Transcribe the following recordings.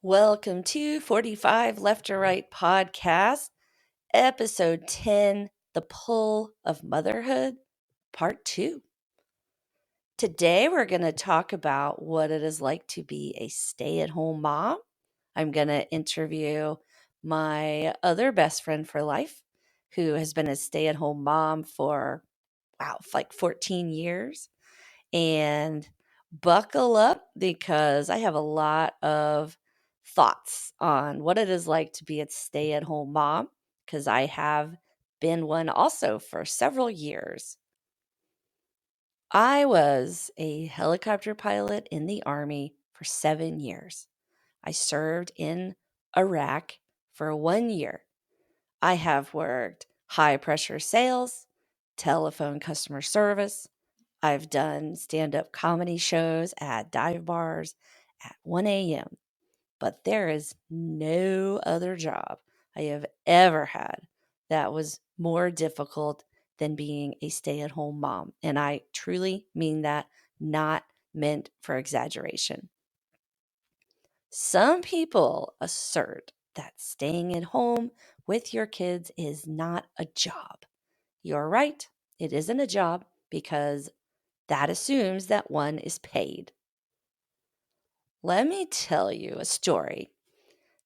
Welcome to 45 Left or Right podcast, episode 10, The Pull of Motherhood, part 2. Today we're going to talk about what it is like to be a stay-at-home mom. I'm going to interview my other best friend for life, who has been a stay-at-home mom for, like 14 years. And buckle up because I have a lot of thoughts on what it is like to be a stay at home mom because I have been one also for several years. I was a helicopter pilot in the Army for 7 years. I served in Iraq for 1 year. I have worked high pressure sales, telephone customer service. I've done stand up comedy shows at dive bars at 1 a.m., but there is no other job I have ever had that was more difficult than being a stay at home mom. And I truly mean that, not meant for exaggeration. Some people assert that staying at home with your kids is not a job. You're right, it isn't a job because that assumes that one is paid. Let me tell you a story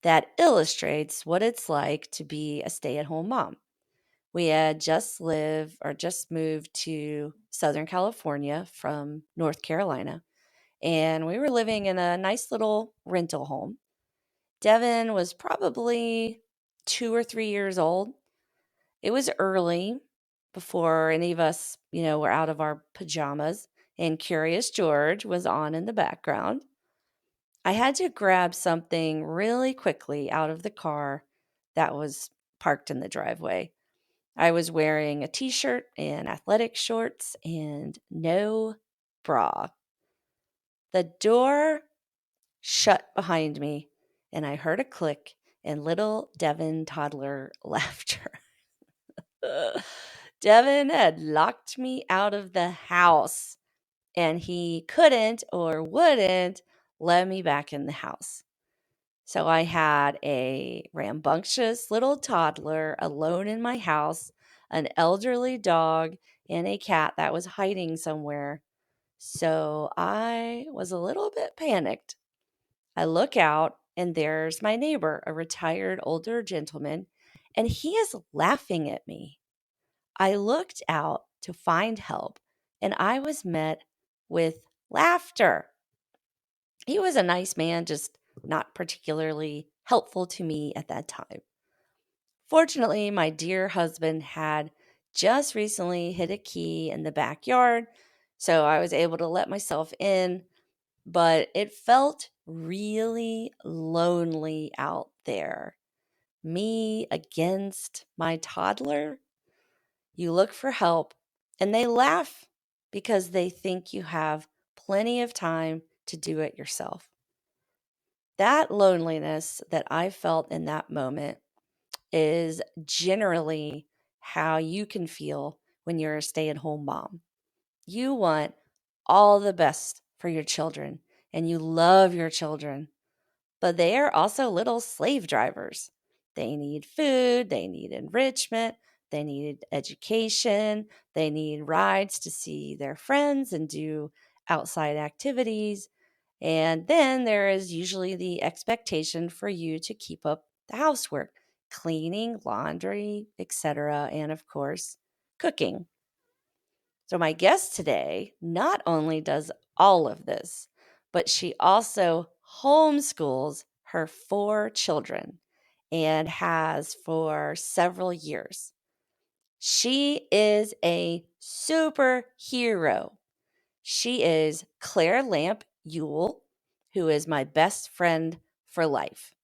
that illustrates what it's like to be a stay at home mom. We had just moved to Southern California from North Carolina, and we were living in a nice little rental home. Devin was probably 2 or 3 years old. It was early before any of us, were out of our pajamas, and Curious George was on in the background. I had to grab something really quickly out of the car that was parked in the driveway. I was wearing a t shirt and athletic shorts and no bra. The door shut behind me, and I heard a click and little Devin toddler laughter. Devin had locked me out of the house, and he couldn't or wouldn't let me back in the house. So I had a rambunctious little toddler alone in my house, an elderly dog, and a cat that was hiding somewhere. So I was a little bit panicked. I look out, and there's my neighbor, a retired older gentleman, and he is laughing at me. I looked out to find help, and I was met with laughter. He was a nice man, just not particularly helpful to me at that time. Fortunately, my dear husband had just recently hit a key in the backyard, so I was able to let myself in, but it felt really lonely out there. Me against my toddler. You look for help, and they laugh because they think you have plenty of time to do it yourself. That loneliness that I felt in that moment is generally how you can feel when you're a stay at home mom. You want all the best for your children and you love your children, but they are also little slave drivers. They need food, they need enrichment, they need education, they need rides to see their friends and do outside activities. And then there is usually the expectation for you to keep up the housework, cleaning, laundry, etc., and of course, cooking. So, my guest today not only does all of this, but she also homeschools her 4 children and has for several years. She is a superhero. She is Claire Lamp Yule, who is my best friend for life.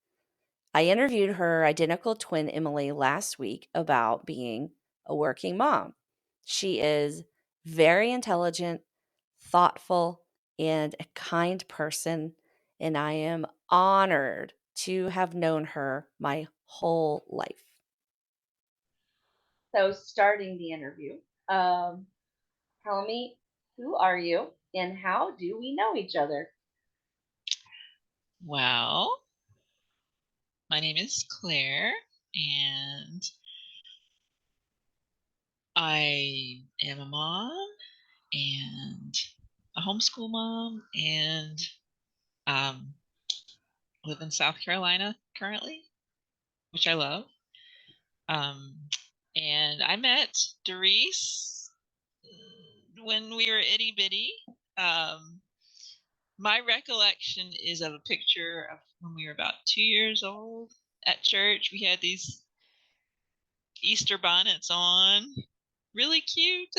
I interviewed her identical twin Emily last week about being a working mom. She is very intelligent, thoughtful, and a kind person, and I am honored to have known her my whole life. So, starting the interview, um, tell me, who are you and how do we know each other? Well, My name is Claire, and I am a mom and a homeschool mom, and um, live in South Carolina currently, which I love. And I met Darisse when we were itty bitty. My recollection is of a picture of when we were about 2 years old at church. We had these Easter bonnets on, really cute.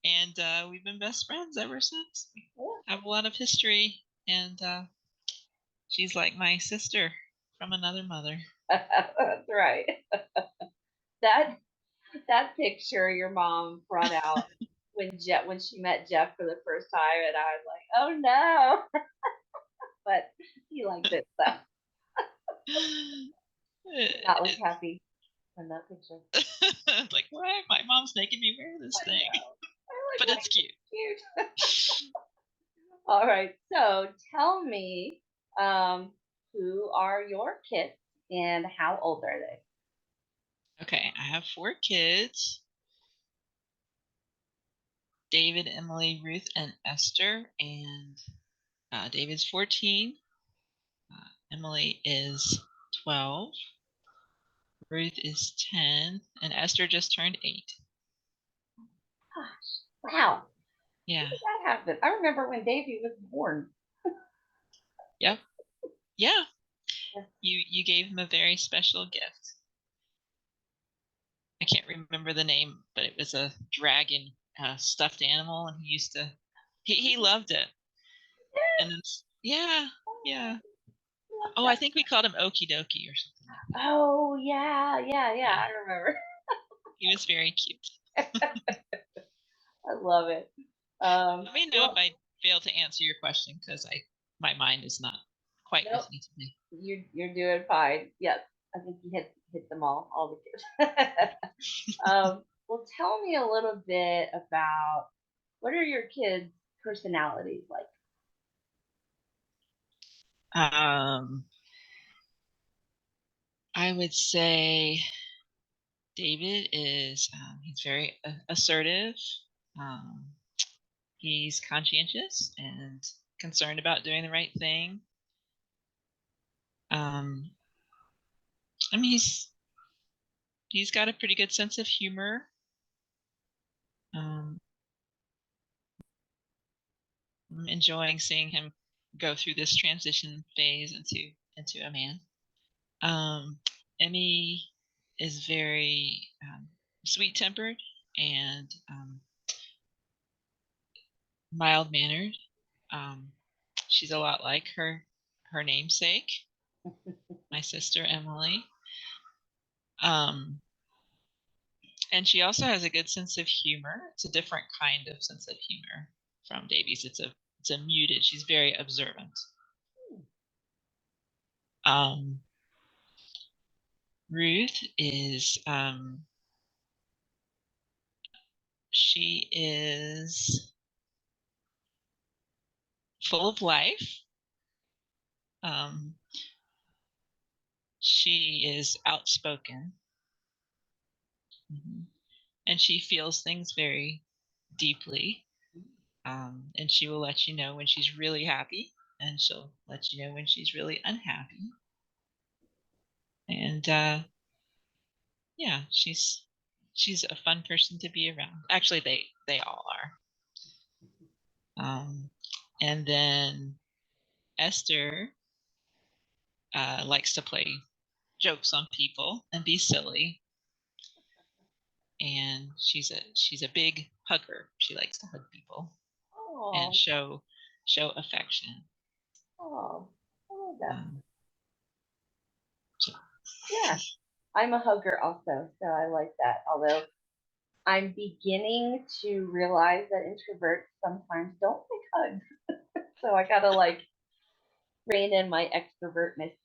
And we've been best friends ever since. We have a lot of history, and she's like my sister from another mother. That's right. That picture your mom brought out when she met Jeff for the first time, and I was like, oh no. But he liked it, so did not look happy in that picture. Like, why? My mom's making me wear this thing. But it's cute. All right. So tell me, who are your kids and how old are they? Okay, I have 4 kids. David, Emily, Ruth, and Esther. And David's 14. Emily is 12. Ruth is 10. And Esther just turned 8. Gosh, wow. Yeah. How did that happen? I remember when Davey was born. Yep. Yeah. You gave him a very special gift. I can't remember the name, but it was a dragon stuffed animal, and he loved it. And it's, yeah. Oh, I think we called him Okie Dokie or something like that. Oh yeah, I remember. He was very cute. I love it. Let me know if I fail to answer your question, because my mind is not quite with me today. You're doing fine. Yes, I think you hit them all the kids. Well, tell me a little bit about what are your kids' personalities like? I would say David is he's very assertive. He's conscientious and concerned about doing the right thing. I mean, he's got a pretty good sense of humor. I'm enjoying seeing him go through this transition phase into a man. Emmy is very sweet-tempered and mild-mannered. She's a lot like her namesake, my sister Emily. And she also has a good sense of humor. It's a different kind of sense of humor from Davies. It's a muted. She's very observant. Ruth is she is full of life. She is outspoken. Mm-hmm. And she feels things very deeply. And she will let you know when she's really happy, and she'll let you know when she's really unhappy. And yeah, she's a fun person to be around. Actually, they all are. And then Esther likes to play jokes on people and be silly. And she's a big hugger. She likes to hug people. Aww. And show affection. Oh, I love that. Yeah, I'm a hugger also, so I like that. Although I'm beginning to realize that introverts sometimes don't like hugs, so I gotta rein in my extrovertness.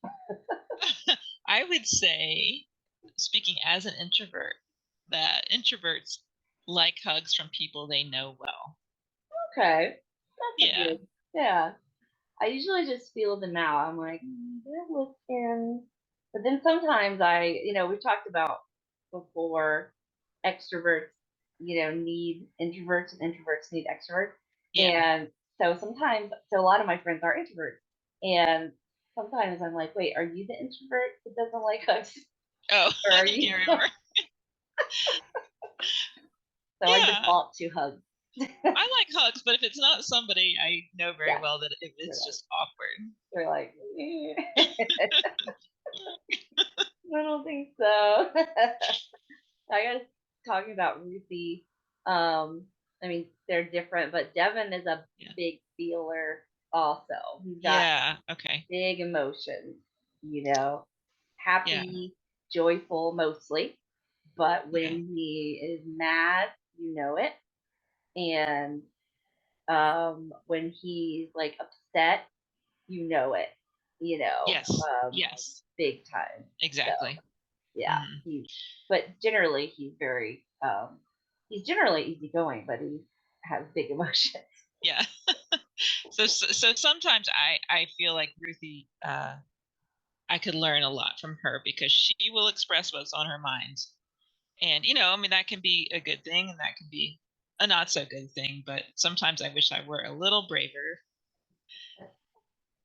I would say, speaking as an introvert, that introverts like hugs from people they know well. Okay, that's good. Yeah, I usually just feel them out. I'm like, they're looking. But then sometimes we've talked about before, extroverts, need introverts and introverts need extroverts. Yeah. And so a lot of my friends are introverts. And sometimes I'm like, wait, are you the introvert that doesn't like hugs? Oh, Or I are can't you? remember. So I Yeah, default to hugs. I like hugs, but if it's not somebody I know very Yeah. well, that They're it's like, just awkward. they're like I don't think so. I guess talking about Ruthie, I mean, they're different, but Devin is a Yeah. big feeler also. He's got Yeah. Okay. big emotions, Yeah. happy, joyful mostly. But Okay. when he is mad, you know it. And when he's like upset, you know it, Yes. Yes. big time. So Exactly. yeah, Hmm. but generally he's generally easygoing, but he has big emotions. Yeah. So sometimes I feel like Ruthie, I could learn a lot from her because she will express what's on her mind. And I mean, that can be a good thing and that can be a not so good thing, but sometimes I wish I were a little braver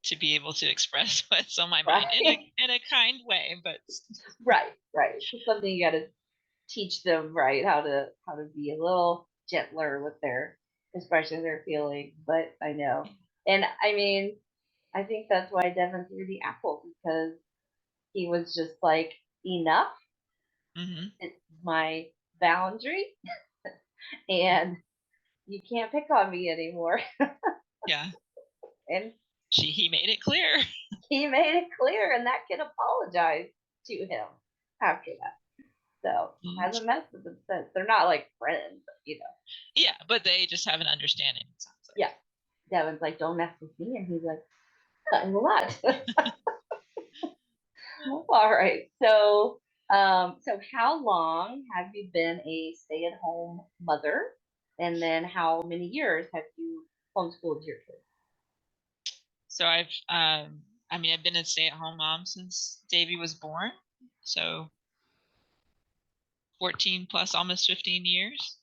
to be able to express what's on my mind in a Right, in a kind way, but right. It's something you got to teach them, right? How to be a little gentler with their expressions, their feelings. But I know, and I mean, I think that's why Devin threw the apple, because he was just like, enough. hmm. It's my boundary, and you can't pick on me anymore. Yeah, And he made it clear. he made it clear, and that kid apologized to him after that. So hasn't messed with them since. They're not like friends, Yeah, but they just have an understanding, it sounds Yeah. Devin's like, don't mess with me. And he's like, I will not. like. All right. So how long have you been a stay-at-home mother? And then how many years have you homeschooled your kids? So I mean, I've been a stay-at-home mom since Davy was born, so 14 plus almost 15 years,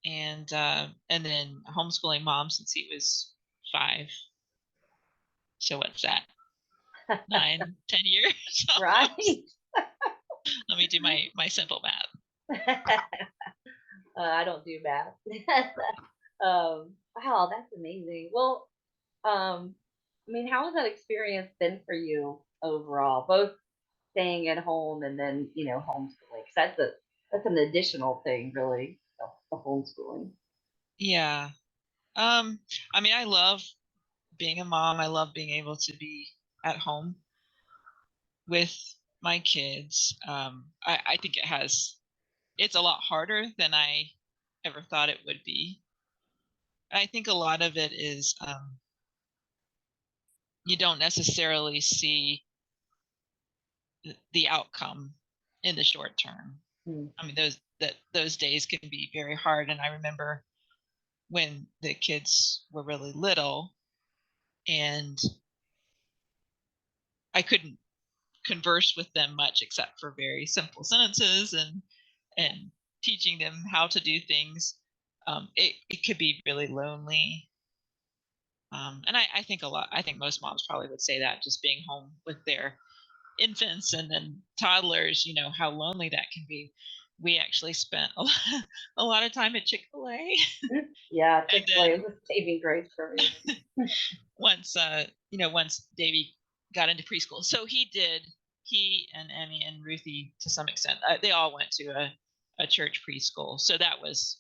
and then homeschooling mom since he was 5. So what's that? 9, 10 years almost. Right? Let me do my simple math. I don't do math. Wow, that's amazing. Well, I mean, how has that experience been for you overall? Both staying at home and then, homeschooling. 'Cause that's an additional thing, really, the homeschooling. Yeah. I mean, I love being a mom. I love being able to be at home with my kids. I think it's a lot harder than I ever thought it would be. I think a lot of it is you don't necessarily see the outcome in the short term. Mm. I mean, those days can be very hard. And I remember when the kids were really little and I couldn't converse with them much except for very simple sentences and teaching them how to do things. It could be really lonely. And I think I think most moms probably would say that, just being home with their infants and then toddlers, how lonely that can be. We actually spent a lot of time at Chick-fil-A. Yeah, And Chick-fil-A is a saving grace for me. once once Davey got into preschool, so he and Emmy and Ruthie, to some extent, they all went to a church preschool, so that was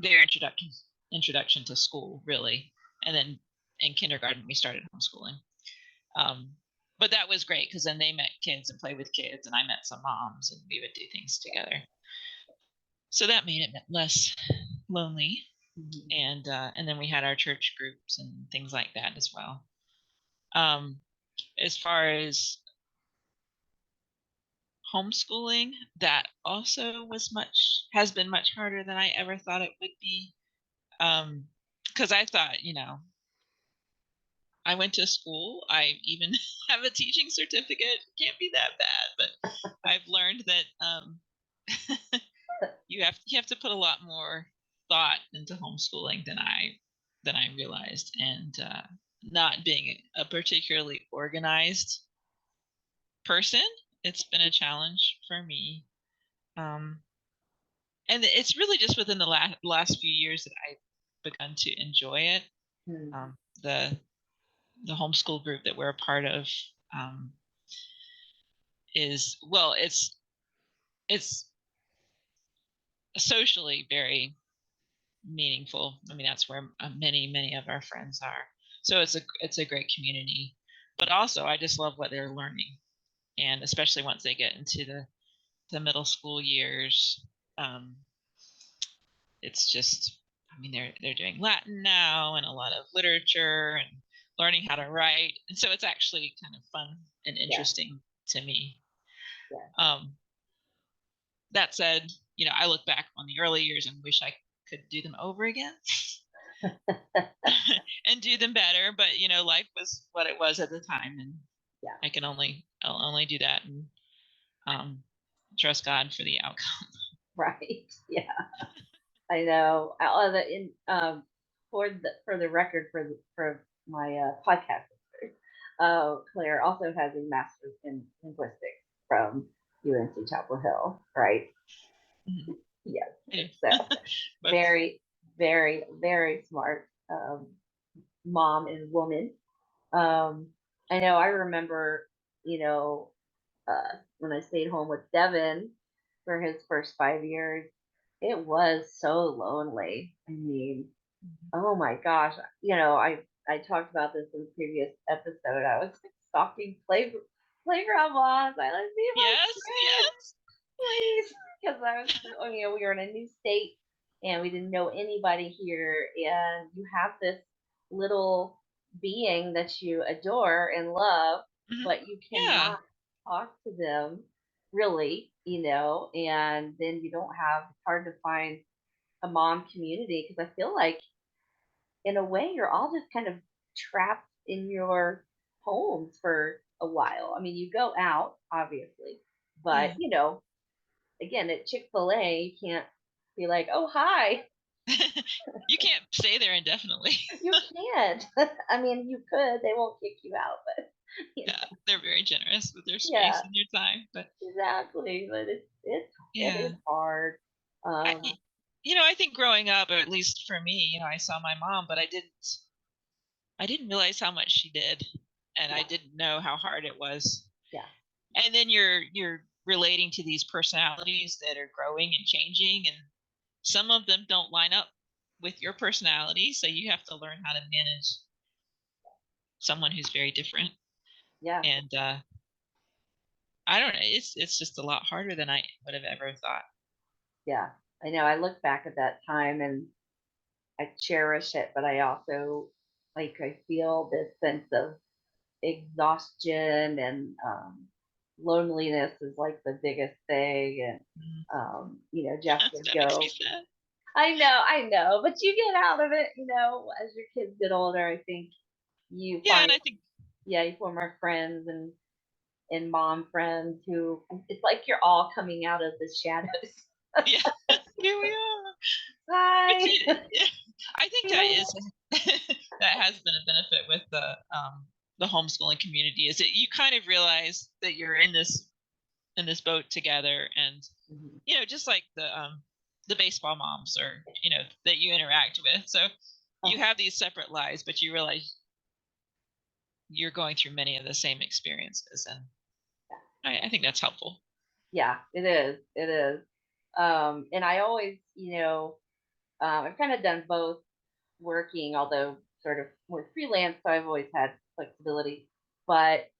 their introduction to school, really. And then in kindergarten we started homeschooling. um, but that was great because then they met kids and played with kids, and I met some moms and we would do things together, so that made it less lonely. Mhm. And then we had our church groups and things like that as well. um, as far as homeschooling, that also has been much harder than I ever thought it would be. Because I thought, I went to school. I even have a teaching certificate. Can't be that bad, but I've learned that you have to put a lot more thought into homeschooling than I realized, and not being a particularly organized person, it's been a challenge for me. Um, and it's really just within the last few years that I've begun to enjoy it. Hmm. The homeschool group that we're a part of um, is, well, it's socially very meaningful. I mean, that's where many of our friends are. So it's a great community. But also, I just love what they're learning, and especially once they get into the middle school years, um, it's just, I mean, they're doing Latin now and a lot of literature and learning how to write, and so it's actually kind of fun and interesting to me. Yeah. Um, that said, I look back on the early years and wish I could do them over again and do them better. But life was what it was at the time, and Yeah. I'll only do that and um, trust God for the outcome. Right. Yeah. I know. For the record, for my podcast listeners, Claire also has a master's in linguistics from UNC Chapel Hill, right? Mhm. Yes. I So do. But very, very, very smart mom and woman. I know. I remember, you know, when I stayed home with Devin for his first 5 years, it was so lonely. I mean, oh my gosh, I talked about this in the previous episode. I was like stalking playground moms. I let's see my yes, friend, yes. please, because we were in a new state and we didn't know anybody here, and you have this little being that you adore and love, Mhm. but you Yeah. cannot talk to them really, and then you don't have. It's hard to find a mom community because I feel like in a way you're all just kind of trapped in your homes for a while. I mean, you go out obviously, but Yeah. again at Chick-fil-A you can't be like, "Oh, hi." You can't stay there indefinitely. You can't. I mean, you could. They won't kick you out, but you Yeah, know, they're very generous with their space yeah, and their time. But exactly. But it yeah, is hard. I, Um, I think growing up, or at least for me, I saw my mom, but I didn't realize how much she did, and I yeah, didn't know how hard it was. yeah, And then you're relating to these personalities that are growing and changing, and some of them don't line up with your personality, so you have to learn how to manage someone who's very different. yeah, And I don't know, it's just a lot harder than I would have ever thought. yeah. I know. I look back at that time and I cherish it, but I also I feel this sense of exhaustion and loneliness is like the biggest thing. And Mm. Jeff would That makes me go. sad. I know, but you get out of it. As your kids get older, I think you Yeah, find and I think, you form more friends and mom friends who it's like you're all coming out of the shadows. yeah, here we are. But Hi. yeah, I think that is that has been a benefit with the homeschooling community, is that you kind of realize that you're in this boat together, and Mhm. just like the baseball moms, or that you interact with. So you Oh, have these separate lives, but you realize you're going through many of the same experiences, and I think that's helpful. yeah, it is. It is. And I always, I've kind of done both working, although sort of more freelance. So I've always had flexibility. But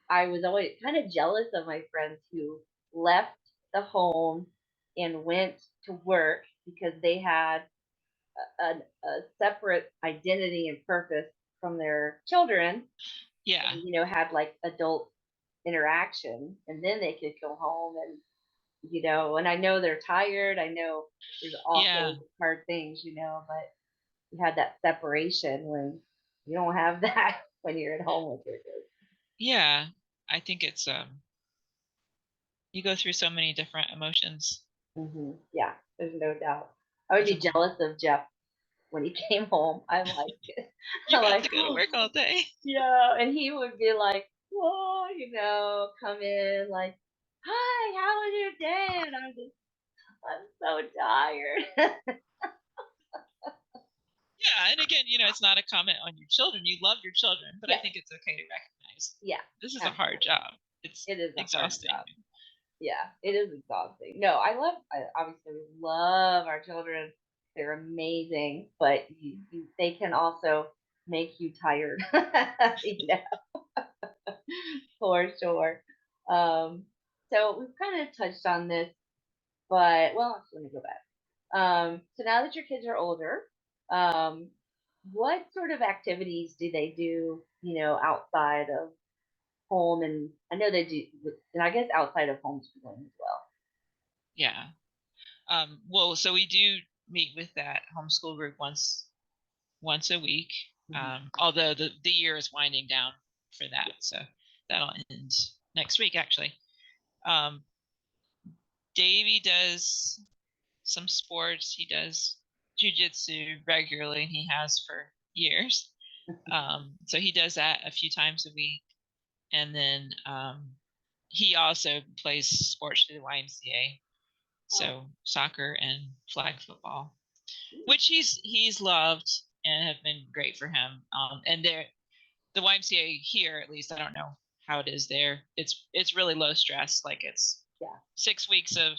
I was always kind of jealous of my friends who left the home and went to work because they had a separate identity and purpose from their children, Yeah, and had like adult interaction, and then they could go home and and I know they're tired. I know there's yeah. also hard things, but you had that separation when you don't have that. when you're at home with your kids. Yeah, I think it's you go through so many different emotions Yeah, there's no doubt. I would as a be mom. jealous of Jeff when he came home. I'm like, You I'm got like, to go to work all day. yeah, and he would be like, "Whoa," come in like, "Hi, how was your day?" And I'm so tired. Yeah, and again, it's not a comment on your children. You love your children, but I Yeah, think it's okay to recognize yeah, this is a hard absolutely. job. It's It is a hard exhausting. job. Yeah, it is exhausting. No, obviously we love our children. They're amazing, but they can also make you tired, you know, for sure. Um, so we've kind of touched on this, but well, let me go back. So now that your kids are older, um, what sort of activities do they do, outside of home? And I know they do, and I guess outside of homeschooling as well. Yeah. Well, so we do meet with that homeschool group once a week. Mhm. Although the year is winding down for that, so that'll end next week actually. Um, Davey does some sports. He does jujitsu regularly, and he has for years. So he does that a few times a week, and then he also plays sports through the YMCA, Oh, so soccer and flag football, which he's loved and have been great for him. And the YMCA here, at least, I don't know how it is there. It's really low stress. Like it's yeah, 6 weeks of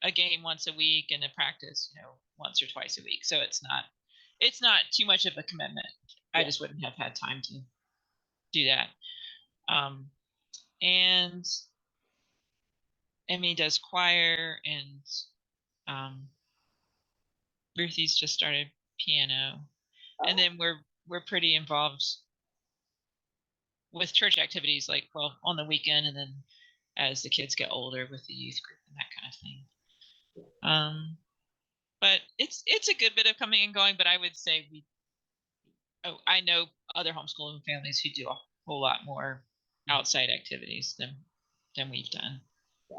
a game once a week and a practice, once or twice a week. So it's not too much of a commitment. I yeah. just wouldn't have had time to do that. Um, and Emmy does choir, and um, Ruthie's just started piano, and Oh, then we're pretty involved with church activities, like well on the weekend, and then as the kids get older with the youth group and that kind of thing. But it's a good bit of coming and going. But I would say I know other homeschooling families who do a whole lot more outside activities than we've done. yeah.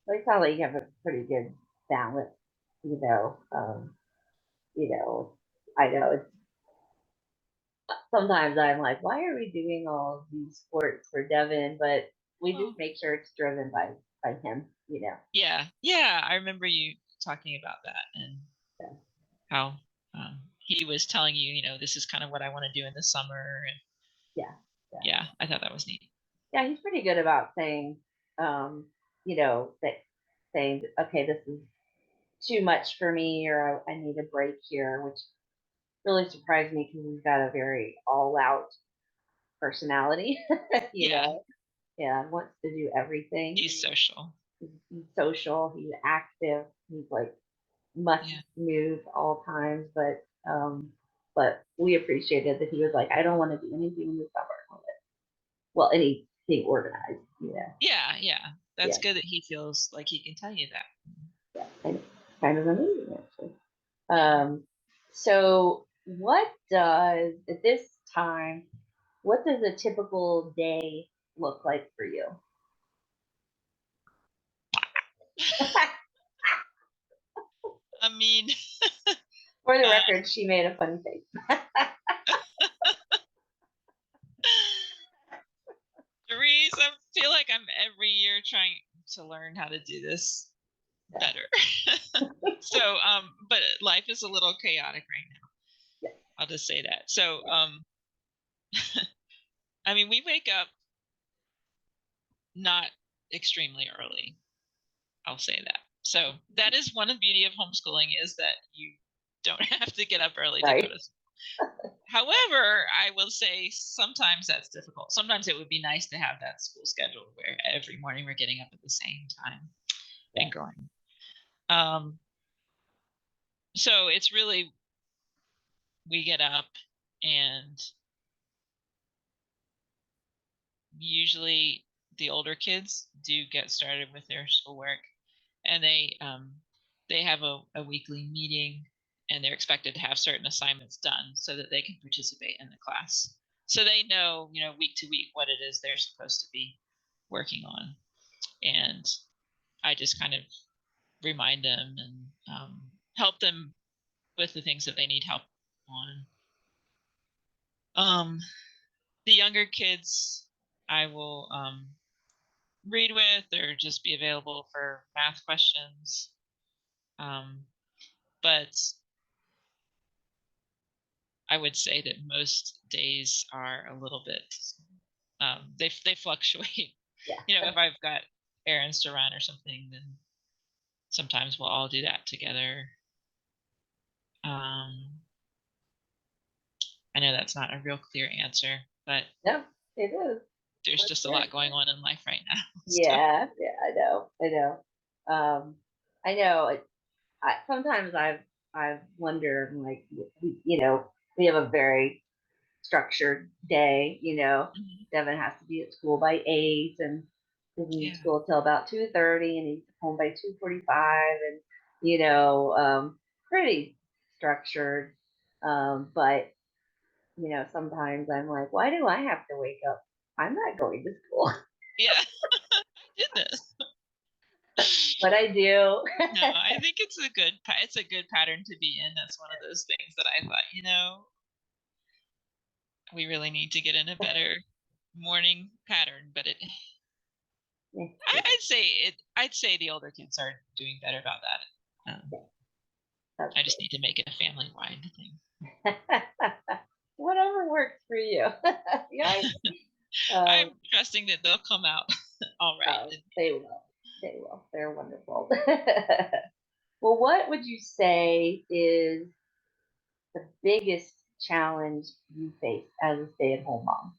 Well, it sounds like you have a pretty good balance, you know. You know, I know it's sometimes I'm like, why are we doing all these sports for Devin? But we just Well, make sure it's driven by him, you know. yeah, I remember you talking about that and So, how he was telling you, this is kind of what I want to do in the summer, and yeah, yeah, yeah, I thought that was neat. yeah. He's pretty good about saying, that saying, okay, this is too much for me, or I need a break here, which really surprised me because he's got a very all out personality, you Yeah, know. Yeah, wants to do everything. he's social. He's social. He's active. He's like must Yeah, move all times, but we appreciated that he was like, I don't want to do anything in the summer. Well, anything organized, you know. yeah. That's Yeah, good that he feels like he can tell you that. yeah, and kind of amazing actually. Yeah. Um, so what does at this time? What does a typical day look like for you? I mean, For the uh, record, she made a funny face. Darisse, I feel like I'm every year trying to learn how to do this Yeah, better. So, but life is a little chaotic right now. yeah, I'll just say that. So, I mean, we wake up not extremely early. I'll say that. So that is one of the beauty of homeschooling, is that you don't have to get up early to go right. to school. However, I will say sometimes that's difficult. Sometimes it would be nice to have that school schedule where every morning we're getting up at the same time Yeah, and going. Um, so it's really, we get up, and usually the older kids do get started with their schoolwork, and they have a weekly meeting, and they're expected to have certain assignments done so that they can participate in the class. so they know, week to week what it is they're supposed to be working on. And I just kind of remind them and help them with the things that they need help on. The younger kids, I will read with or just be available for math questions. But I would say that most days are a little bit, they fluctuate. Yeah. If I've got errands to run or something, then sometimes we'll all do that together. I know that's not a real clear answer, but No, it is. there's just a lot going on in life right now. Yeah, yeah, I know. I know. Sometimes I've wondered, like, we have a very structured day. Mhm. Devin has to be at school by 8 and isn't in Yeah. school till about 2:30, and he's home by 2:45, and pretty structured. But sometimes I'm like, why do I have to wake up? I'm not going to school, Yeah. I did this. but I do. No, I think it's a good pattern to be in. That's one of those things that I thought, we really need to get in a better morning pattern, but I'd say the older kids are doing better about that. I just need to make it a family-wide thing. Whatever works for you. Yeah. I'm trusting that they'll come out all right. They will. They will. They're wonderful. Well, what would you say is the biggest challenge you face as a stay-at-home mom?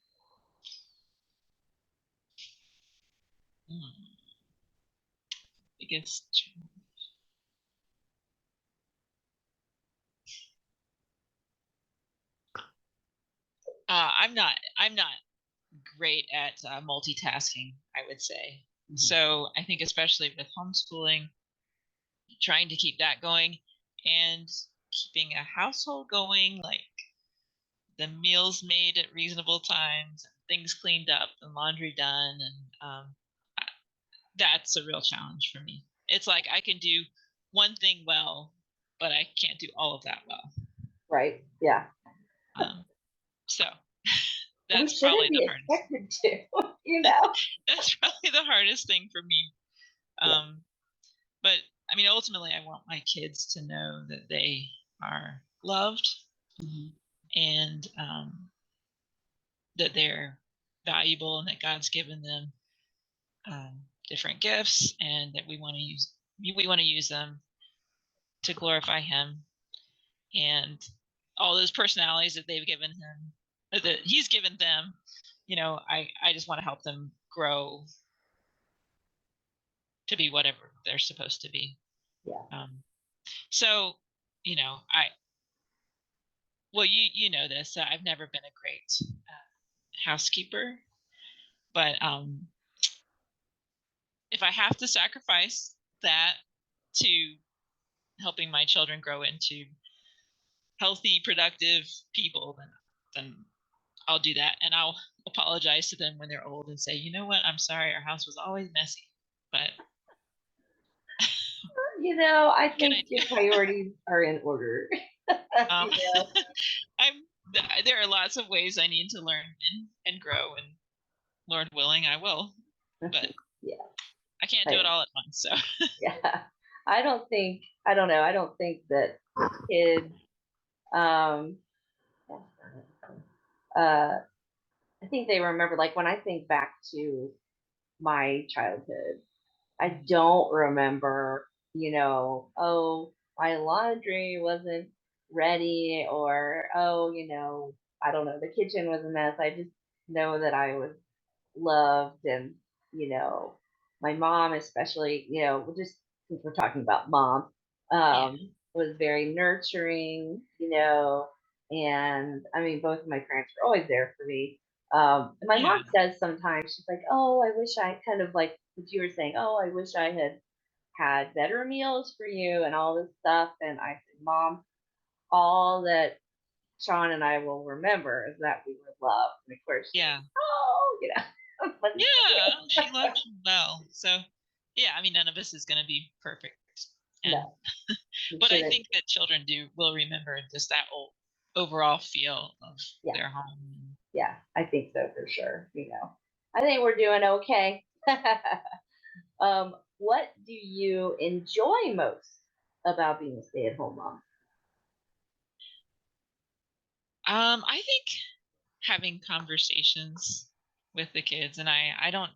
Biggest. I'm not great at multitasking, I would say. Mm-hmm. So I think especially with homeschooling, trying to keep that going and keeping a household going, like the meals made at reasonable times, and things cleaned up, and laundry done, and that's a real challenge for me. It's like I can do one thing well, but I can't do all of that well. Right. Yeah. So We that's shouldn't probably the be hardest. expected to. That's probably the hardest thing for me. Yeah. But I mean, ultimately, I want my kids to know that they are loved, Mm-hmm. and that they're valuable, and that God's given them different gifts, and that we want to use them to glorify Him, and all those personalities that they've given Him, that He's given them. I just want to help them grow to be whatever they're supposed to be. Yeah. So, I well, you know this. I've never been a great housekeeper, but if I have to sacrifice that to helping my children grow into healthy, productive people, then I'll do that, and I'll apologize to them when they're old and say, you know what, I'm sorry, our house was always messy, but I think your priorities are in order. um, there are lots of ways I need to learn and grow, and Lord willing, I will, but Yeah. I can't do it all at once. So Yeah. I don't know. I don't think that kids, um, I think they remember, like when I think back to my childhood, I don't remember, oh, my laundry wasn't ready, or, oh, I don't know, the kitchen was a mess. I just know that I was loved, and you know my mom especially, just since we're talking about mom, yeah, was very nurturing, and I mean both of my parents were always there for me. And my yeah, mom says sometimes, she's like, oh, I wish I kind of like what you were saying, oh, I wish I had better meals for you and all this stuff. And I said, Mom, all that Sean and I will remember is that we were loved. And of course, Yeah. oh, Yeah, she loved you well. So, yeah, I mean, none of us is gonna be perfect, and no, we but I shouldn't. think that children will remember just that overall feel of Yeah, their home. yeah, I think so for sure. I think we're doing okay. What do you enjoy most about being a stay-at-home mom? I think having conversations with the kids, and I don't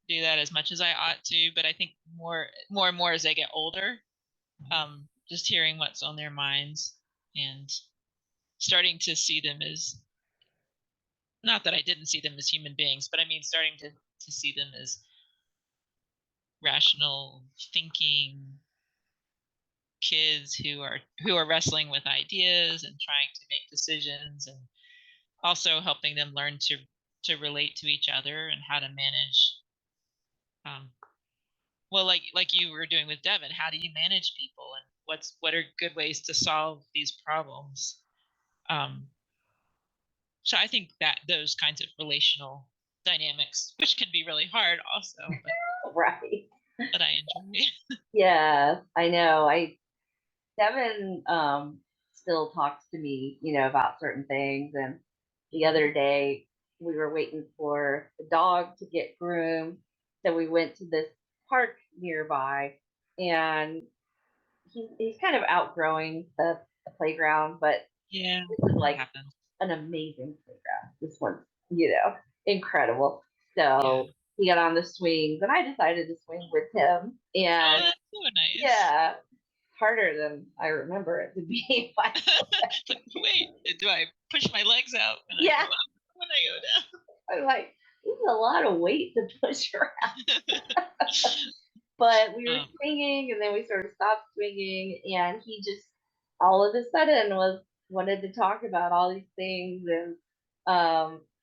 do that as much as I ought to, but I think more and more as they get older, just hearing what's on their minds and starting to see them as, not that I didn't see them as human beings, but I mean starting to see them as rational thinking kids who are wrestling with ideas and trying to make decisions, and also helping them learn to relate to each other and how to manage, um, well, like you were doing with Devin, how do you manage people and what are good ways to solve these problems? um, so I think that those kinds of relational dynamics, which can be really hard also, Right. but I enjoy. Yeah, I know. I Devin still talks to me, about certain things. And the Mhm. other day we were waiting for the dog to get groomed. So we went to this park nearby, and he's kind of outgrowing the playground, but Yeah, this is that like happens. an amazing playground. This one's, incredible. Yeah. So he got on the swings, and I decided to swing with him. Oh, And that's so nice. yeah, harder than I remember it to be. It's like, wait, do I push my legs out and I go Yeah, up when I go I'm like, this is a lot of weight to push around. down? But we were um, swinging, and then we sort of stopped swinging, and he just all of a sudden was wanted to talk about all these things. And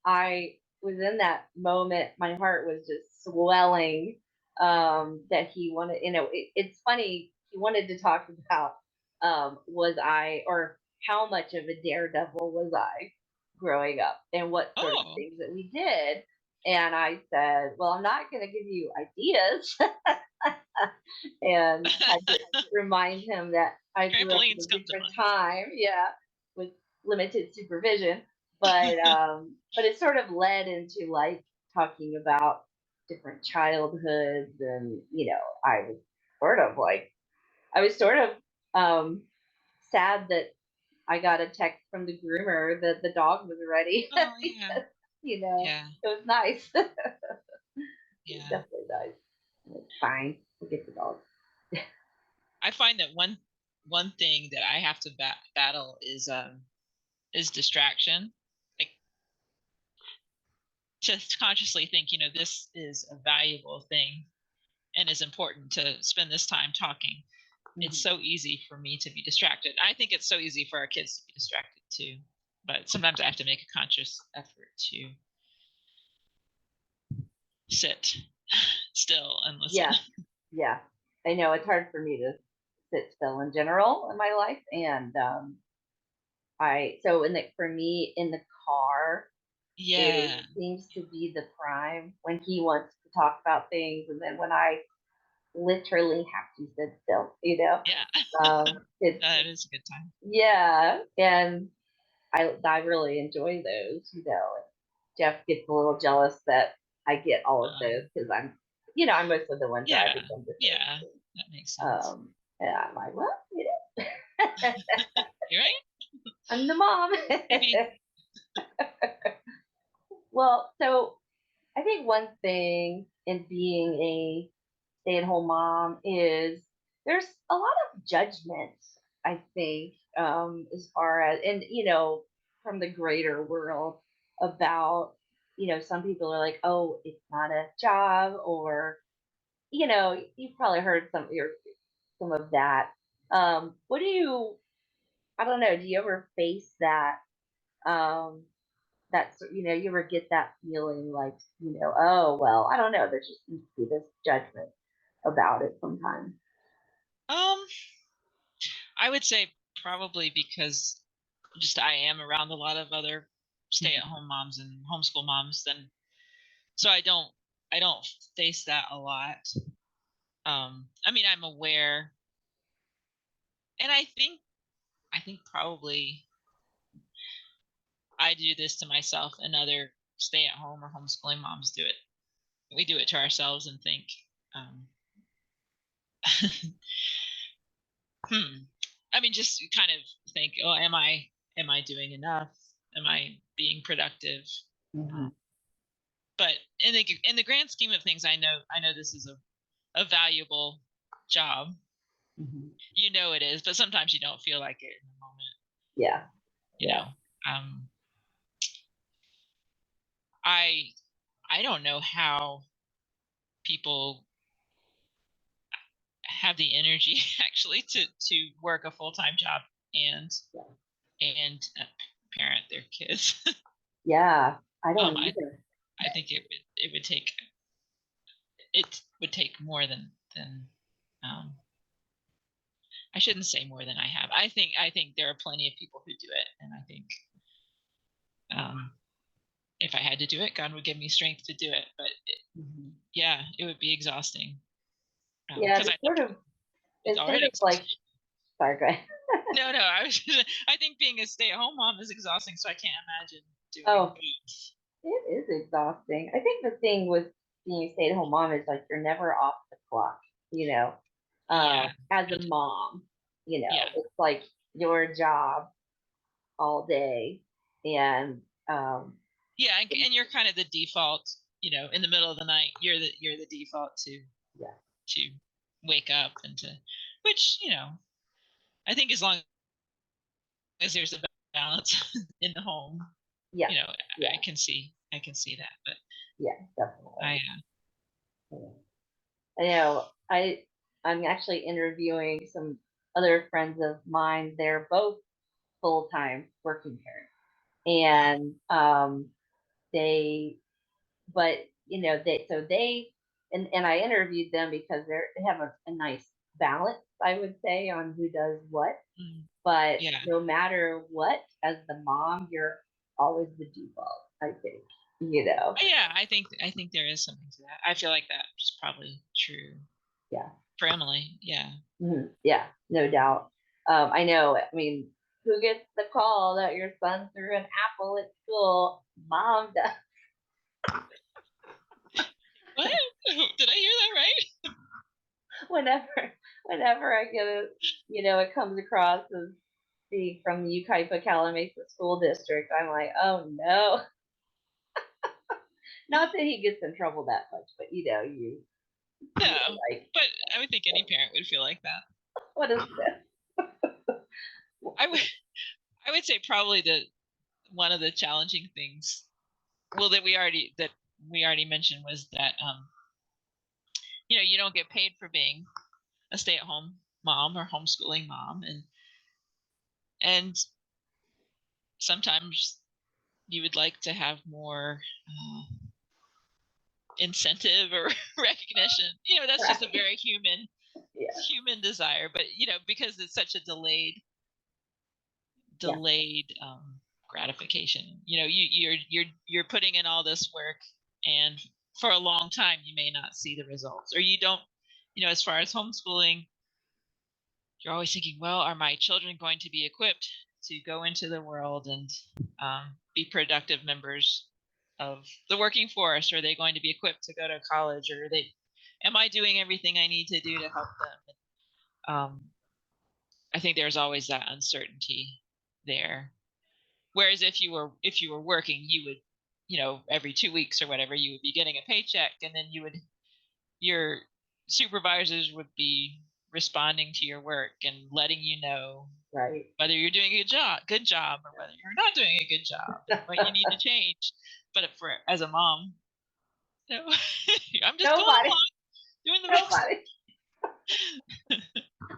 I was in that moment, my heart was just swelling, that he wanted, it's funny, he wanted to talk about, was I, or how much of a daredevil was I growing up, and what sort of oh, things that we did. And I said, well, I'm not going to give you ideas. And I just remind him that I grew up in trampolines a come to different time, yeah, with limited supervision. But it sort of led into like talking about different childhoods. And I was sort of like I was sort of sad that I got a text from the groomer that the dog was ready. Oh, yeah. Because Yeah. it was nice. It was Yeah. definitely nice. It's fine. We'll get the dog. I find that one thing that I have to battle is distraction. Like, to consciously think, this is a valuable thing and is important to spend this time talking. It's Mhm. so easy for me to be distracted. I think it's so easy for our kids to be distracted too. But sometimes I have to make a conscious effort to sit still and listen. Yeah, yeah. I know it's hard for me to sit still in general in my life. And I so in the for me in the car, it Yeah. seems to be the prime when he wants to talk about things, and then when I literally have to sit still. Yeah. It's That is a good time. Yeah, and I really enjoy those. Jeff gets a little jealous that I get all of those Um, because I'm mostly the one yeah. driving them to Yeah. things. That makes sense. And I'm like, well, You're right. I'm the mom. Maybe. Well, so I think one thing in being a stay-at-home mom is there's a lot of judgment. I think, as far as, and from the greater world about, some people are like, oh, it's not a job, or you've probably heard some of that. What do you? I don't know. Do you ever face that? Um, you ever get that feeling like, oh well, I don't know. There just seems to be this judgment about it sometimes. Um, I would say probably because just I am around a lot of other stay-at-home moms and homeschool moms, then so I don't face that a lot. I mean, I'm aware, and I think probably I do this to myself, and other stay-at-home or homeschooling moms do it. We do it to ourselves and think, I mean, just kind of think, oh, am I doing enough? Am I being productive? But in the grand scheme of things, I know this is a valuable job. You know it is, but sometimes you don't feel like it in the moment. Yeah. You know, I don't know how people have the energy actually to work a full-time job and parent their kids. Yeah, I don't either. I think it would take more than I shouldn't say more than I have. I think there are plenty of people who do it, and I think if I had to do it, God would give me strength to do it. But yeah, it would be exhausting. Yeah, it's sort of like. Sorry, go ahead. No, I think being a stay-at-home mom is exhausting, so I can't imagine doing it. It is exhausting. I think the thing with being a stay-at-home mom is like you're never off the clock, you know. As a mom, you know, it's like your job all day, and and you're kind of the default, you know, in the middle of the night, you're the default to wake up and to, which, you know, I think as long as there's a balance in the home, you know, I can see that, but definitely. I know I'm actually interviewing some other friends of mine. They're both full-time working parents, and and I interviewed them because they have a nice balance, I would say, on who does what. But no matter what, as the mom, you're always the default, I think, you know. Yeah, I think there is something to that. I feel like that's probably true. Yeah. For Emily, yeah. Yeah, no doubt. I know. I mean, who gets the call that your son threw an apple at school? Mom does. What? Did I hear that right? Whenever I get it comes across as being from the Yucaipa Calamasa School District, I'm like, oh no. Not that he gets in trouble that much, but No, but I would think any parent would feel like that. What is this? I would say probably one of the challenging things, well, that we already mentioned, was that you know, you don't get paid for being a stay-at-home mom or homeschooling mom, and sometimes you would like to have more incentive or recognition. You know, that's just a very human desire, but you know, because it's such a delayed gratification. You know, you're putting in all this work, and for a long time you may not see the results, or you don't. You know, as far as homeschooling, you're always thinking, well, are my children going to be equipped to go into the world and be productive members of the working force? Or are they going to be equipped to go to college? Or am I doing everything I need to do to help them? I think there's always that uncertainty there. Whereas if you were working, you would, you know, every 2 weeks or whatever, you would be getting a paycheck, and then your supervisors would be responding to your work and letting you know whether you're doing a good job, or whether you're not doing a good job, what you need to change. But as a mom, no, I'm just going along, doing the best.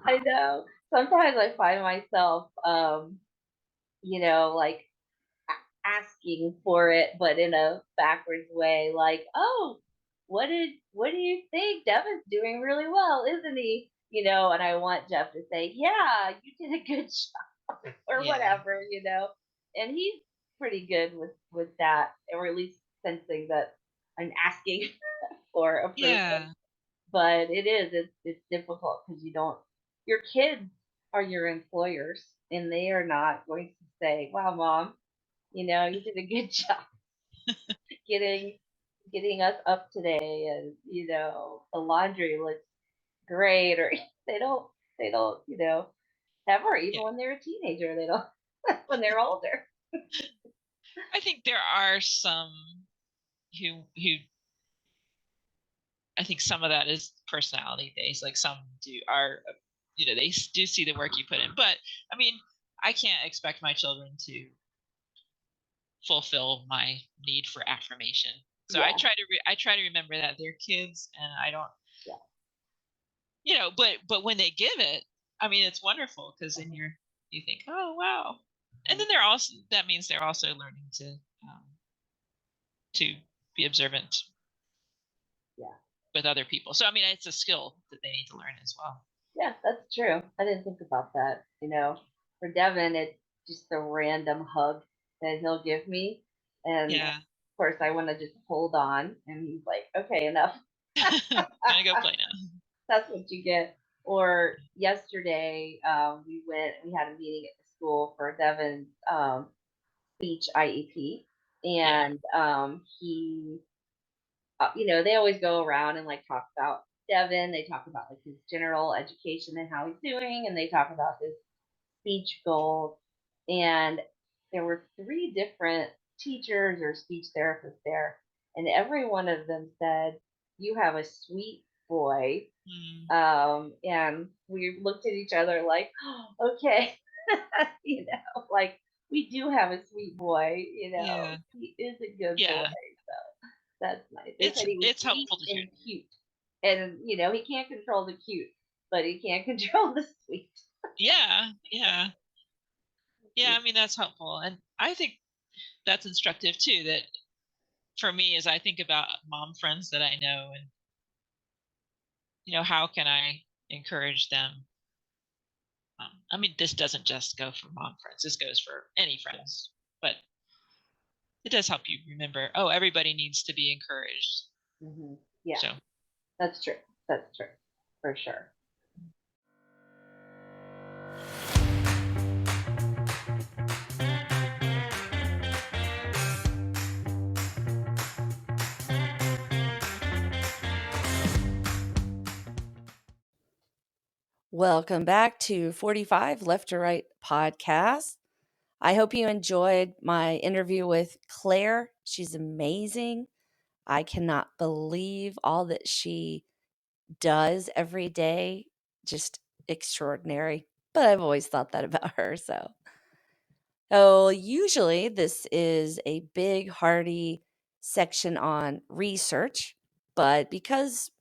I know. Sometimes I find myself, like asking for it, but in a backwards way. Like, oh, what do you think? Devin's doing really well, isn't he? You know, and I want Jeff to say, yeah, you did a good job. or whatever, and he's pretty good with that, or at least sensing that I'm asking for approval. Yeah. But it's difficult because your kids are your employers, and they are not going to say, "Wow, mom, you did a good job getting us up today, and the laundry looks great," or they don't ever, even Yeah. when they're a teenager, they don't when they're older. I think there are some who I think some of that is personality based. Like some they do see the work you put in. But I mean, I can't expect my children to fulfill my need for affirmation. So I try to remember that they're kids, and I don't. But when they give it, I mean, it's wonderful because then you think, oh wow, and then that means they're also learning to be observant with other people. So I mean, it's a skill that they need to learn as well. Yeah, that's true. I didn't think about that. For Devin, it's just a random hug that he'll give me, and of course, I want to just hold on, and he's like, "Okay, enough. Gonna go play now." That's what you get. Or yesterday, we had a meeting at the school for Devin's speech IEP, and he they always go around and like talk about Devin. They talk about like his general education and how he's doing, and they talk about his speech goals. And there were 3 different teachers or speech therapists there, and every one of them said, "You have a sweet boy." And we looked at each other like, oh, okay, like we do have a sweet boy. He is a good boy. So that's nice. They said he was it's helpful to sweet hear. and cute, and he can't control the cute, but he can't control the sweet. Yeah. I mean, that's helpful, and I think that's instructive too. That for me, as I think about mom friends that I know, and how can I encourage them? I mean, this doesn't just go for mom friends. This goes for any friends, but it does help you remember, oh, everybody needs to be encouraged. Mm-hmm. Yeah, so that's true. That's true, for sure. Welcome back to 45 Left to Right podcast. I hope you enjoyed my interview with Claire. She's amazing. I cannot believe all that she does every day. Just extraordinary. But I've always thought that about her. So usually this is a big, hearty section on research. But because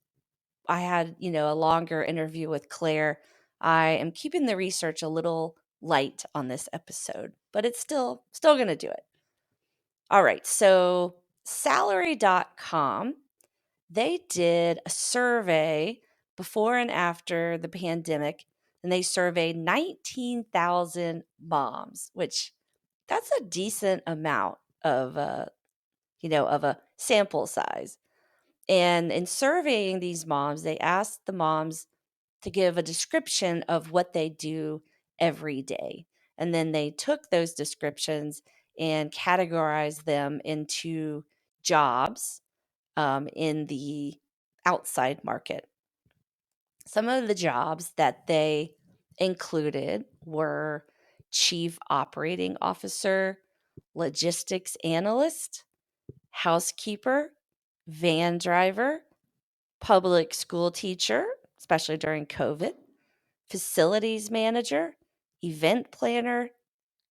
I had, a longer interview with Claire, I am keeping the research a little light on this episode, but it's still going to do it. All right, so salary.com, they did a survey before and after the pandemic, and they surveyed 19,000 moms, which that's a decent amount of of a sample size. And in surveying these moms, they asked the moms to give a description of what they do every day. And then they took those descriptions and categorized them into jobs in the outside market. Some of the jobs that they included were chief operating officer, logistics analyst, housekeeper, van driver, public school teacher, especially during COVID, facilities manager, event planner,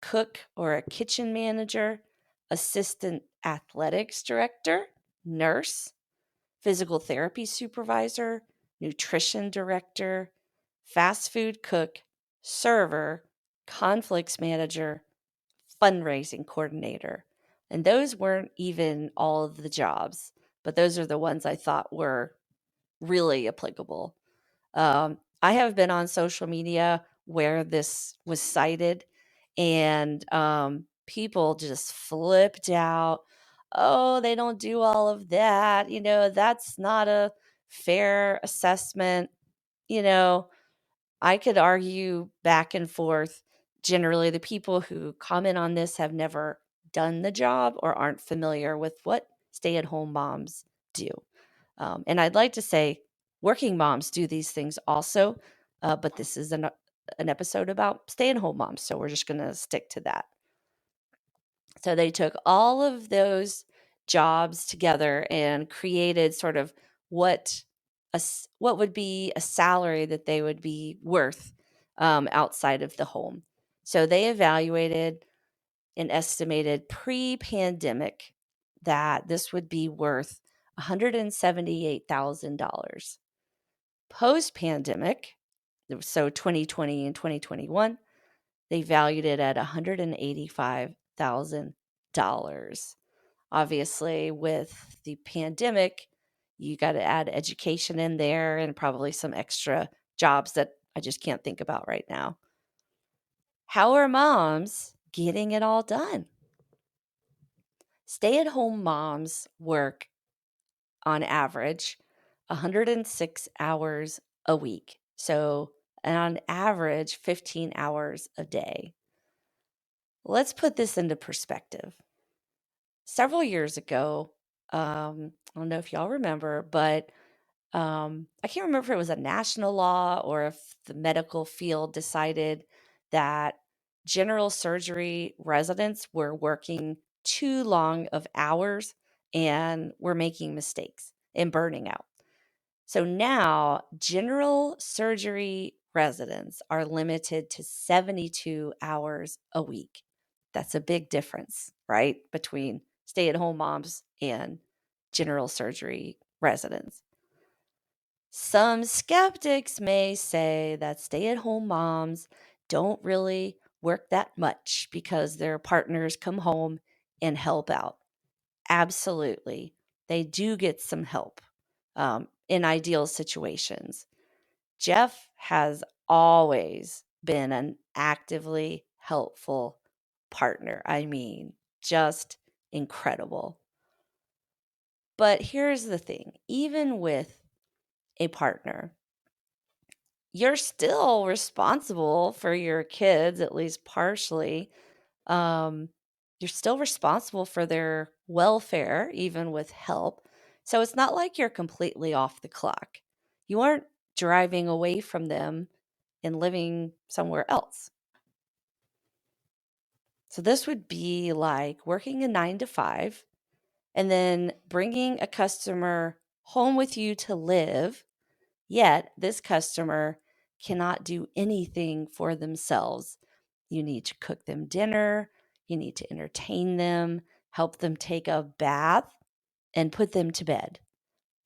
cook or a kitchen manager, assistant athletics director, nurse, physical therapy supervisor, nutrition director, fast food cook, server, conflicts manager, fundraising coordinator. And those weren't even all of the jobs, but those are the ones I thought were really applicable. I have been on social media where this was cited, And people just flipped out. Oh, they don't do all of that. That's not a fair assessment. I could argue back and forth. Generally, the people who comment on this have never done the job or aren't familiar with what stay-at-home moms do. And I'd like to say working moms do these things also, but this is an episode about stay-at-home moms, so we're just going to stick to that. So they took all of those jobs together and created sort of what would be a salary that they would be worth outside of the home. So they evaluated and estimated pre-pandemic that this would be worth $178,000. Post-pandemic, so 2020 and 2021, they valued it at $185,000. Obviously, with the pandemic, you got to add education in there and probably some extra jobs that I just can't think about right now. How are moms getting it all done? Stay-at-home moms work on average 106 hours a week. So, and on average, 15 hours a day. Let's put this into perspective. Several years ago, I don't know if y'all remember, but I can't remember if it was a national law or if the medical field decided that general surgery residents were working too long of hours and were making mistakes and burning out. So now general surgery residents are limited to 72 hours a week. That's a big difference, right? Between stay-at-home moms and general surgery residents. Some skeptics may say that stay-at-home moms don't really work that much because their partners come home and help out. Absolutely. They do get some help in ideal situations. Jeff has always been an actively helpful partner. I mean, just incredible. But here's the thing, even with a partner, you're still responsible for your kids, at least partially. You're still responsible for their welfare, even with help. So it's not like you're completely off the clock. You aren't driving away from them and living somewhere else. So this would be like working a 9 to 5 and then bringing a customer home with you to live, yet this customer cannot do anything for themselves. You need to cook them dinner, you need to entertain them, help them take a bath, and put them to bed.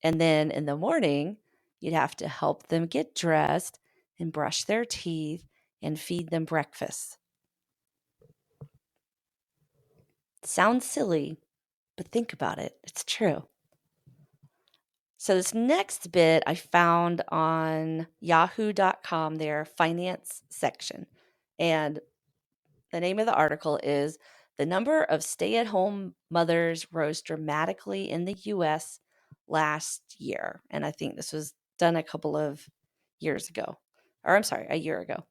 And then in the morning, you'd have to help them get dressed and brush their teeth and feed them breakfast. Sounds silly, but think about it. It's true. So this next bit I found on yahoo.com, their finance section. And the name of the article is "The number of stay-at-home mothers rose dramatically in the U.S. last year." And I think this was done a couple of years ago. Or I'm sorry, a year ago.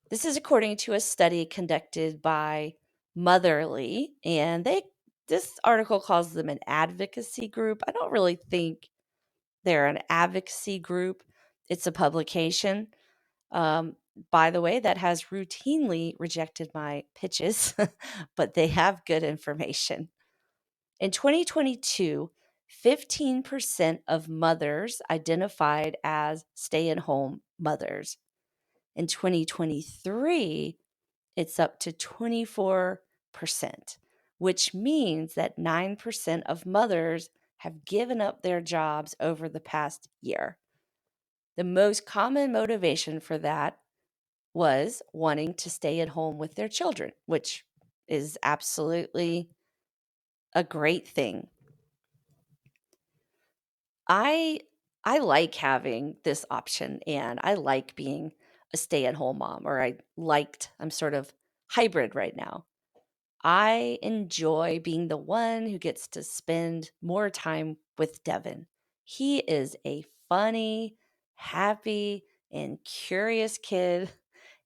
This is according to a study conducted by Motherly, and this article calls them an advocacy group. I don't really think they're an advocacy group. It's a publication, by the way, that has routinely rejected my pitches, but they have good information. In 2022, 15% of mothers identified as stay-at-home mothers. In 2023, it's up to 24%, which means that 9% of mothers have given up their jobs over the past year. The most common motivation for that was wanting to stay at home with their children, which is absolutely a great thing. I like having this option, and I like being a stay-at-home mom, or I'm sort of hybrid right now. I enjoy being the one who gets to spend more time with Devin. He is a funny, happy, and curious kid,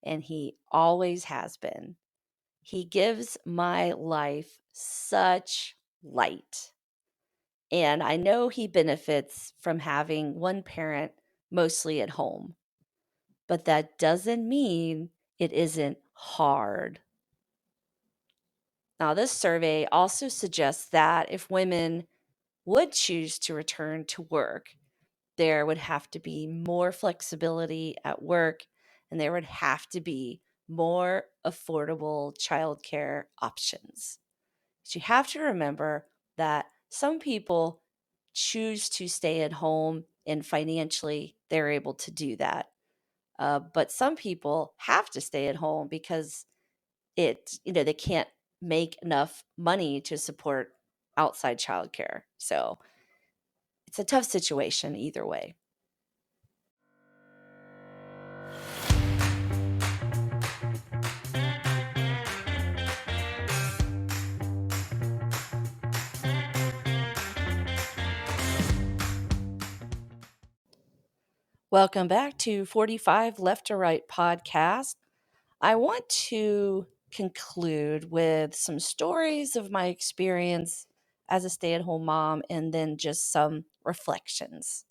and he always has been. He gives my life such light. And I know he benefits from having one parent mostly at home, but that doesn't mean it isn't hard. Now, this survey also suggests that if women would choose to return to work, there would have to be more flexibility at work and there would have to be more affordable childcare options. So you have to remember that some people choose to stay at home and financially they're able to do that. But some people have to stay at home because they can't make enough money to support outside childcare. So it's a tough situation either way. Welcome back to 45 Left to Right podcast. I want to conclude with some stories of my experience as a stay-at-home mom and then just some reflections.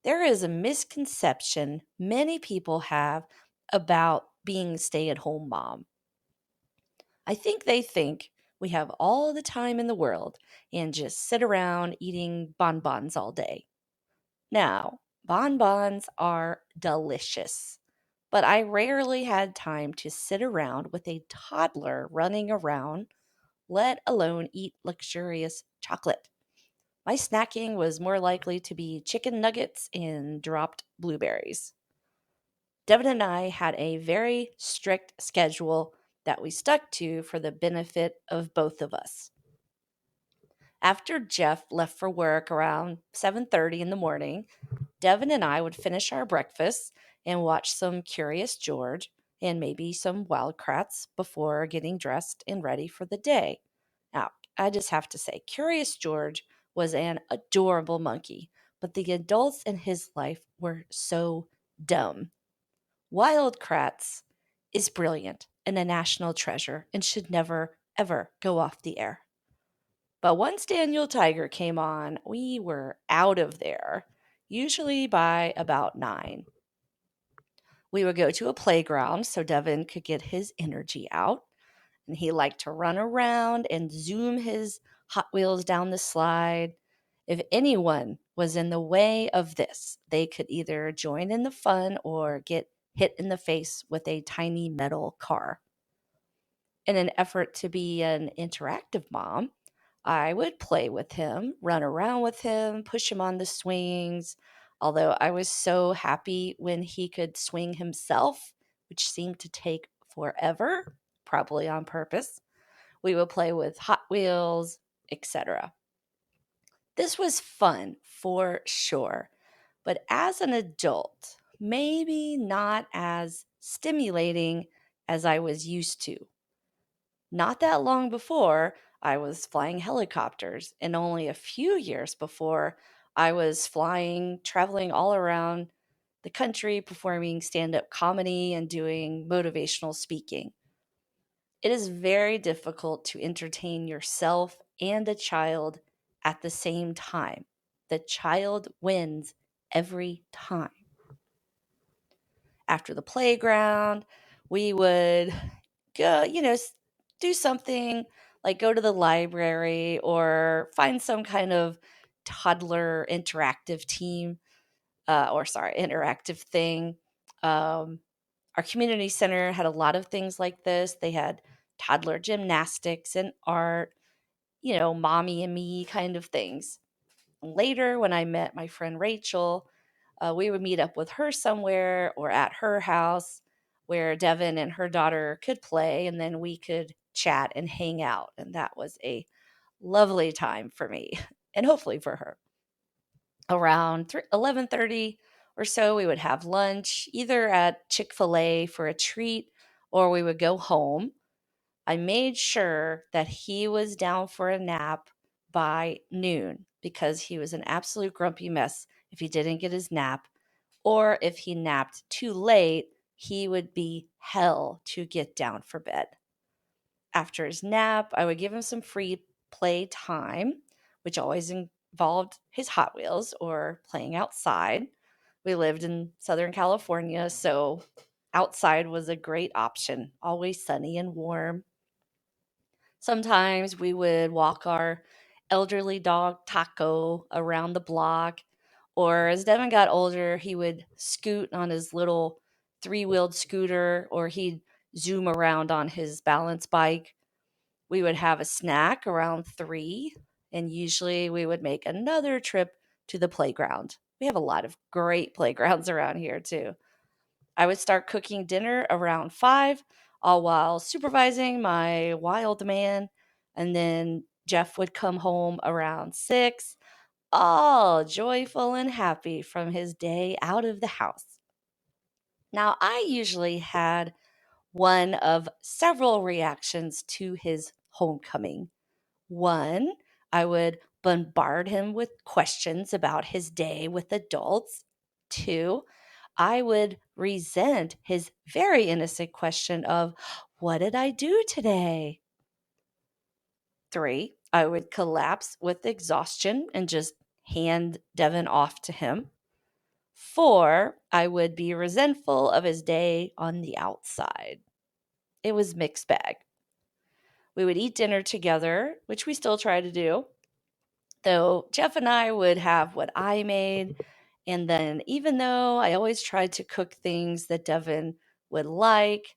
There is a misconception many people have about being a stay-at-home mom. I think they think we have all the time in the world and just sit around eating bonbons all day. Now, bonbons are delicious, but I rarely had time to sit around with a toddler running around, let alone eat luxurious chocolate. My snacking was more likely to be chicken nuggets and dropped blueberries. Devin and I had a very strict schedule that we stuck to for the benefit of both of us. After Jeff left for work around 7:30 in the morning, Devin and I would finish our breakfast and watch some Curious George and maybe some Wild Kratts before getting dressed and ready for the day. Now, I just have to say, Curious George was an adorable monkey, but the adults in his life were so dumb. Wild Kratts is brilliant and a national treasure and should never, ever go off the air. But once Daniel Tiger came on, we were out of there, usually by about 9. We would go to a playground so Devin could get his energy out, and he liked to run around and zoom his Hot Wheels down the slide. If anyone was in the way of this, they could either join in the fun or get hit in the face with a tiny metal car. In an effort to be an interactive mom, I would play with him, run around with him, push him on the swings. Although I was so happy when he could swing himself, which seemed to take forever, probably on purpose. We would play with Hot Wheels, etc. This was fun for sure, but as an adult, maybe not as stimulating as I was used to. Not that long before, I was flying helicopters, and only a few years before, I was traveling all around the country, performing stand up comedy and doing motivational speaking. It is very difficult to entertain yourself and a child at the same time. The child wins every time. After the playground, we would go, do something like go to the library or find some kind of toddler interactive team, interactive thing. Our community center had a lot of things like this. They had toddler gymnastics and art, mommy and me kind of things. Later, when I met my friend Rachel, we would meet up with her somewhere or at her house where Devin and her daughter could play, and then we could chat and hang out. And that was a lovely time for me and hopefully for her. Around 11:30 or so, we would have lunch either at Chick-fil-A for a treat or we would go home, I made sure that he was down for a nap by noon because he was an absolute grumpy mess if he didn't get his nap, or if he napped too late, he would be hell to get down for bed. After his nap, I would give him some free play time, which always involved his Hot Wheels or playing outside. We lived in Southern California, so outside was a great option, always sunny and warm. Sometimes we would walk our elderly dog Taco around the block, or as Devin got older, he would scoot on his little three-wheeled scooter, or he'd zoom around on his balance bike. We would have a snack around 3, and usually we would make another trip to the playground. We have a lot of great playgrounds around here too. I would start cooking dinner around 5, all while supervising my wild man, and then Jeff would come home around 6, all joyful and happy from his day out of the house. Now, I usually had one of several reactions to his homecoming. One, I would bombard him with questions about his day with adults. 2, I would resent his very innocent question of, "What did I do today?" 3, I would collapse with exhaustion and just hand Devin off to him. 4, I would be resentful of his day on the outside. It was mixed bag. We would eat dinner together, which we still try to do, though Jeff and I would have what I made. And then, even though I always tried to cook things that Devin would like,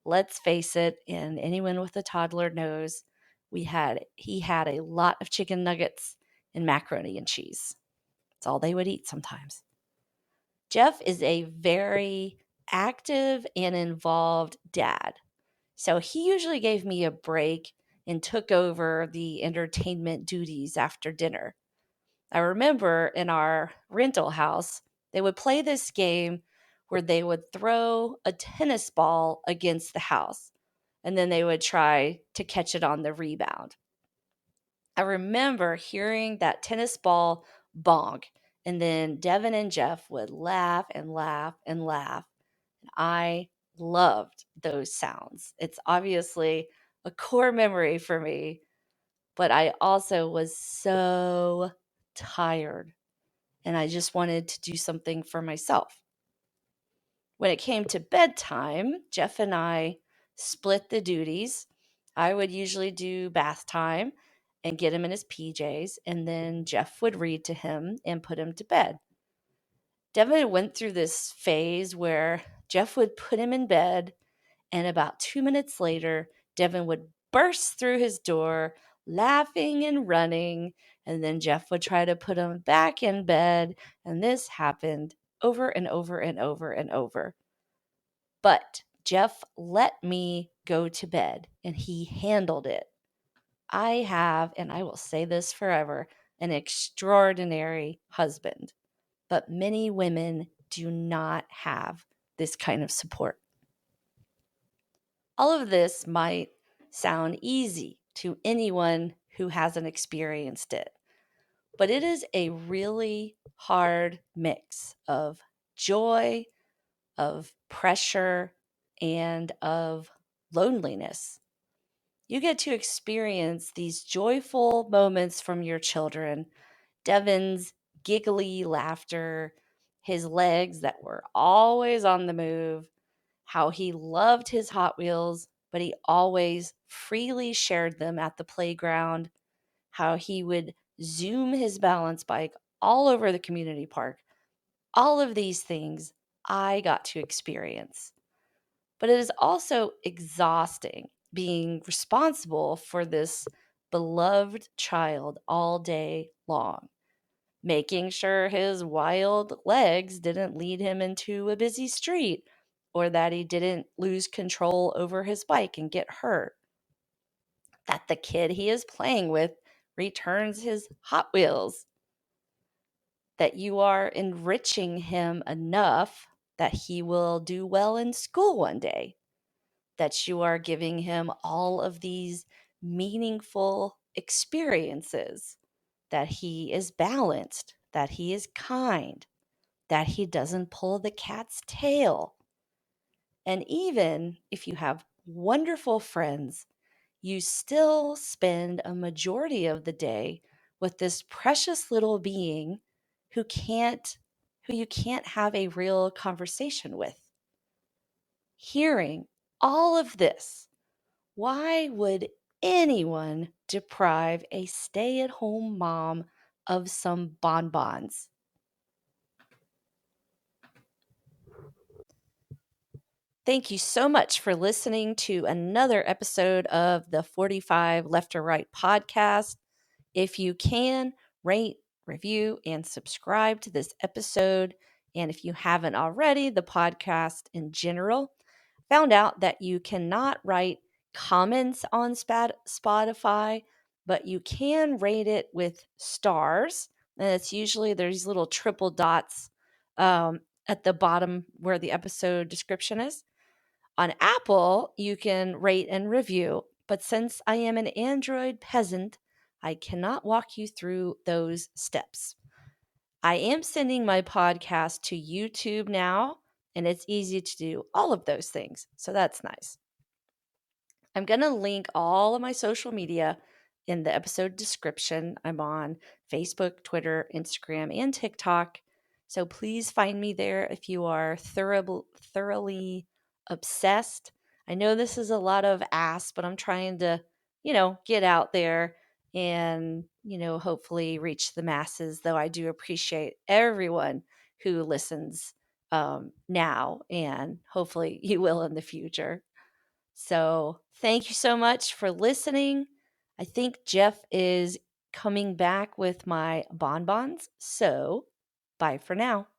let's face it, and anyone with a toddler knows, he had a lot of chicken nuggets and macaroni and cheese. It's all they would eat sometimes. Jeff is a very active and involved dad. So he usually gave me a break and took over the entertainment duties after dinner. I remember in our rental house, they would play this game where they would throw a tennis ball against the house, and then they would try to catch it on the rebound. I remember hearing that tennis ball bonk, and then Devin and Jeff would laugh and laugh and laugh. And I loved those sounds. It's obviously a core memory for me, but I also was so tired and I just wanted to do something for myself. When it came to bedtime, Jeff and I split the duties. I would usually do bath time and get him in his PJs, and then Jeff would read to him and put him to bed. Devin went through this phase where Jeff would put him in bed, and about 2 minutes later, Devin would burst through his door, laughing and running, and then Jeff would try to put him back in bed, and this happened over and over and over and over. But Jeff let me go to bed, and he handled it. I have, and I will say this forever, an extraordinary husband, but many women do not have this kind of support. All of this might sound easy to anyone who hasn't experienced it, but it is a really hard mix of joy, of pressure, and of loneliness. You get to experience these joyful moments from your children, Devin's giggly laughter, his legs that were always on the move, how he loved his Hot Wheels, but he always freely shared them at the playground, how he would zoom his balance bike all over the community park. All of these things I got to experience. But it is also exhausting being responsible for this beloved child all day long, making sure his wild legs didn't lead him into a busy street or that he didn't lose control over his bike and get hurt, that the kid he is playing with returns his Hot Wheels, that you are enriching him enough that he will do well in school one day. that you are giving him all of these meaningful experiences, that he is balanced, that he is kind, that he doesn't pull the cat's tail. And even if you have wonderful friends, you still spend a majority of the day with this precious little being who you can't have a real conversation with. Hearing all of this, why would anyone deprive a stay-at-home mom of some bonbons? Thank you so much for listening to another episode of the 45 Left or Right podcast. If you can, rate, review, and subscribe to this episode. And if you haven't already, the podcast in general. Found out that you cannot write comments on Spotify, but you can rate it with stars. And it's usually there's little triple dots at the bottom where the episode description is. On Apple, you can rate and review, but since I am an Android peasant, I cannot walk you through those steps. I am sending my podcast to YouTube now, and it's easy to do all of those things, so that's nice. I'm going to link all of my social media in the episode description. I'm on Facebook, Twitter, Instagram, and TikTok. So please find me there if you are thoroughly obsessed. I know this is a lot of ask, but I'm trying to, get out there and, hopefully reach the masses, though I do appreciate everyone who listens now, and hopefully you will in the future. So thank you so much for listening. I think Jeff is coming back with my bonbons. So bye for now.